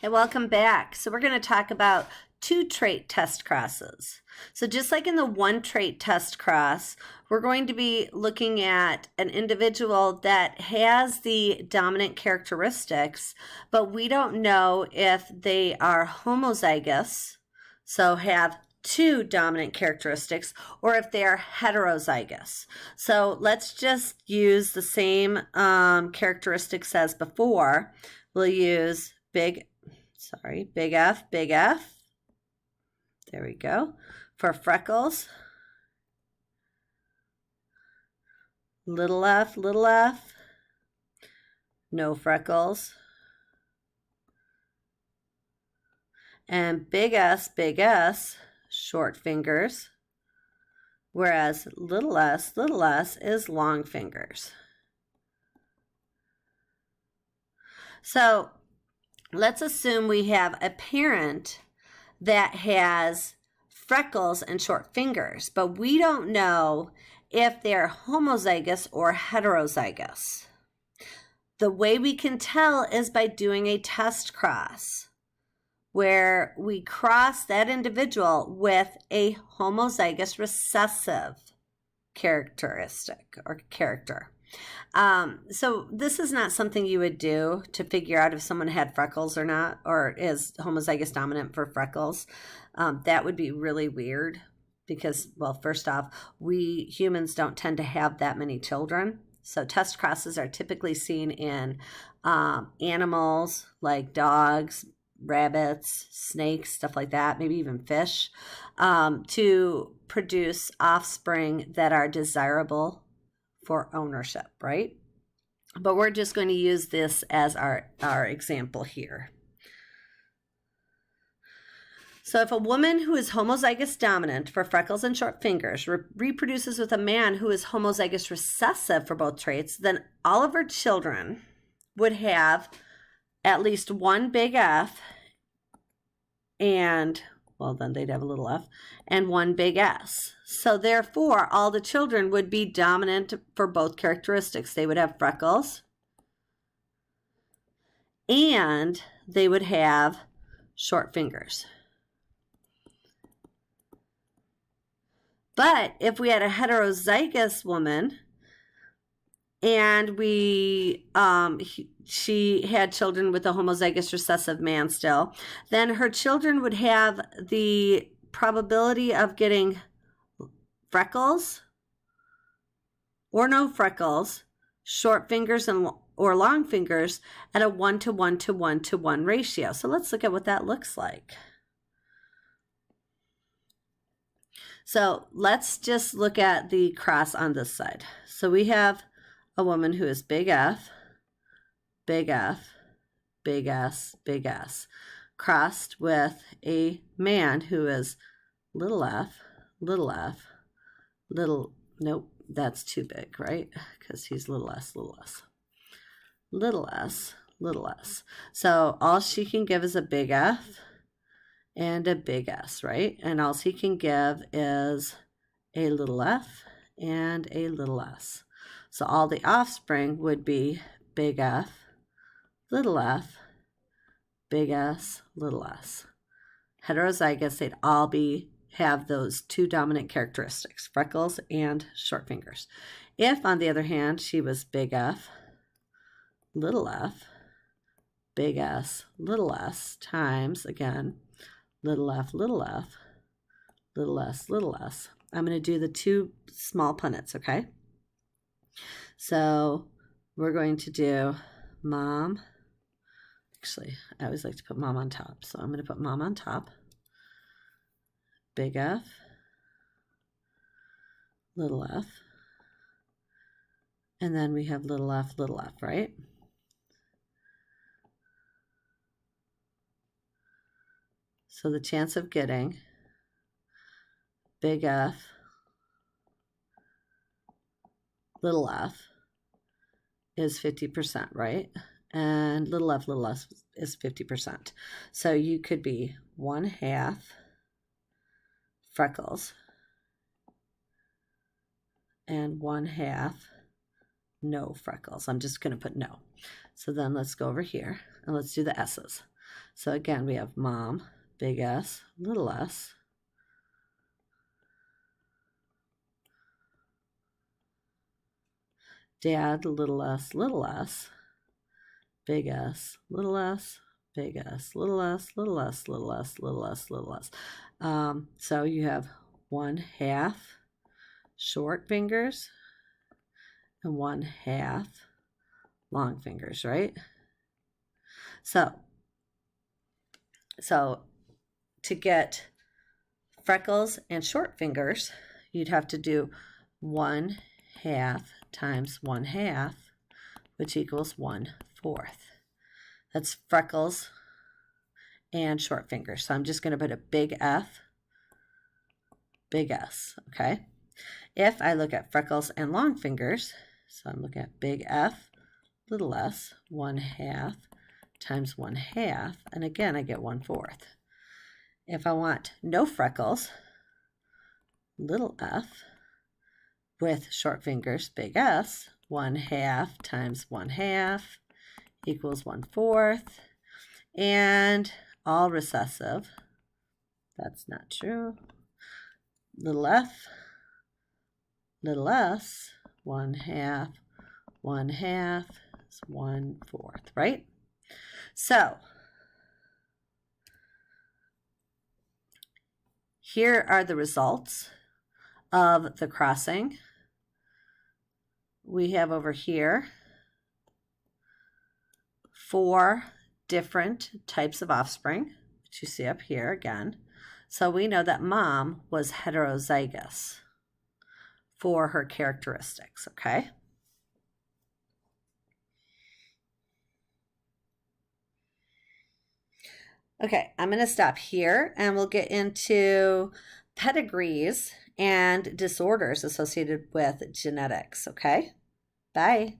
Hey, welcome back. So we're going to talk about two trait test crosses. So just like in the one trait test cross, we're going to be looking at an individual that has the dominant characteristics, but we don't know if they are homozygous, so have two dominant characteristics, or if they are heterozygous. So let's just use the same characteristics as before. We'll use big F, big F. There we go. For freckles, little f, no freckles. And big S, short fingers. Whereas little s is long fingers. So let's assume we have a parent that has freckles and short fingers, but we don't know if they're homozygous or heterozygous. The way we can tell is by doing a test cross, where we cross that individual with a homozygous recessive characteristic or character. So this is not something you would do to figure out if someone had freckles or not, or is homozygous dominant for freckles. That would be really weird because, well, first off, we humans don't tend to have that many children. So test crosses are typically seen in animals like dogs, rabbits, snakes, stuff like that, maybe even fish, to produce offspring that are desirable for ownership, right? But we're just going to use this as our example here. So if a woman who is homozygous dominant for freckles and short fingers reproduces with a man who is homozygous recessive for both traits, then all of her children would have at least one big F and, well, then they'd have a little f, and one big S. So therefore, all the children would be dominant for both characteristics. They would have freckles and they would have short fingers. But if we had a heterozygous woman and she had children with a homozygous recessive man still, then her children would have the probability of getting freckles or no freckles, short fingers or long fingers at a 1:1:1:1 ratio. So let's look at what that looks like. So let's just look at the cross on this side. So we have a woman who is big F, big F, big S, big S, crossed with a man who is little f, nope, that's too big, right? Because he's little s. So all she can give is a big F and a big S, right? And all he can give is a little f and a little s. So all the offspring would be big F, big S, little s. Heterozygous, they'd all have those two dominant characteristics, freckles and short fingers. If, on the other hand, she was big F, big S, little s, times, again, little f, little s, little s. I'm going to do the two small punnets, okay? So we're going to do mom. Actually, I always like to put mom on top. So I'm going to put mom on top. Big F, little f. And then we have little f, right? So the chance of getting big F, little f is 50%, right? And little f is 50%. So you could be 1/2 freckles and 1/2 no freckles. I'm just going to put no. So then let's go over here and let's do the S's. So again, we have mom, big S, little s. Dad, little s, big S, little s, big S, little s, little s, little s, little s, little s. So you have 1/2 short fingers and 1/2 long fingers, right? So to get freckles and short fingers, you'd have to do 1/2 times 1/2, which equals 1/4. That's freckles and short fingers. So I'm just going to put a big F, big S, okay? If I look at freckles and long fingers, so I'm looking at big F, little s, 1/2 times 1/2, and again I get 1/4. If I want no freckles, little f, with short fingers, big S, 1/2 times 1/2 equals 1/4, and all recessive, that's not true, little f, little s, 1/2, 1/2 is 1/4, right? So here are the results of the crossing. We have over here 4 different types of offspring, which you see up here again. So we know that mom was heterozygous for her characteristics, okay? Okay, I'm going to stop here and we'll get into pedigrees and disorders associated with genetics, okay? Bye.